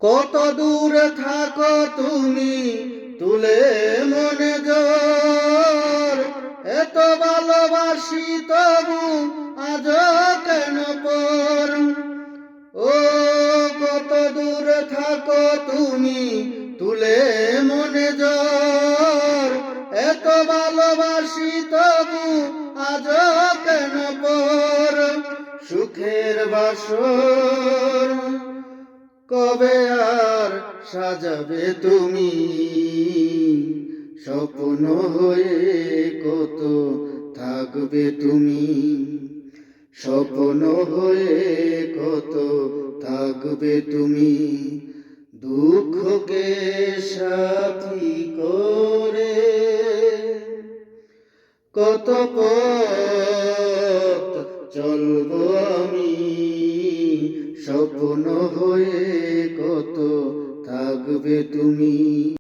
কত দূরে থাকো তুমি তুলে মনে জোর, এত ভালোবাসি তবু আজ কেন পর। ও কত দূরে থাকো তুমি তুলে মনে জোর, এত ভালোবাসি তবু আজ কেন পর। সুখের বাসর কবে আর সাজাবে তুমি, স্বপ্ন হয়ে কত থাকবে তুমি, স্বপ্ন হয়ে কত থাকবে তুমি। দুঃখকে সাথী করে কত পথ চলবো আমি, স্বপ্ন হয়ে কত থাকবে তুমি।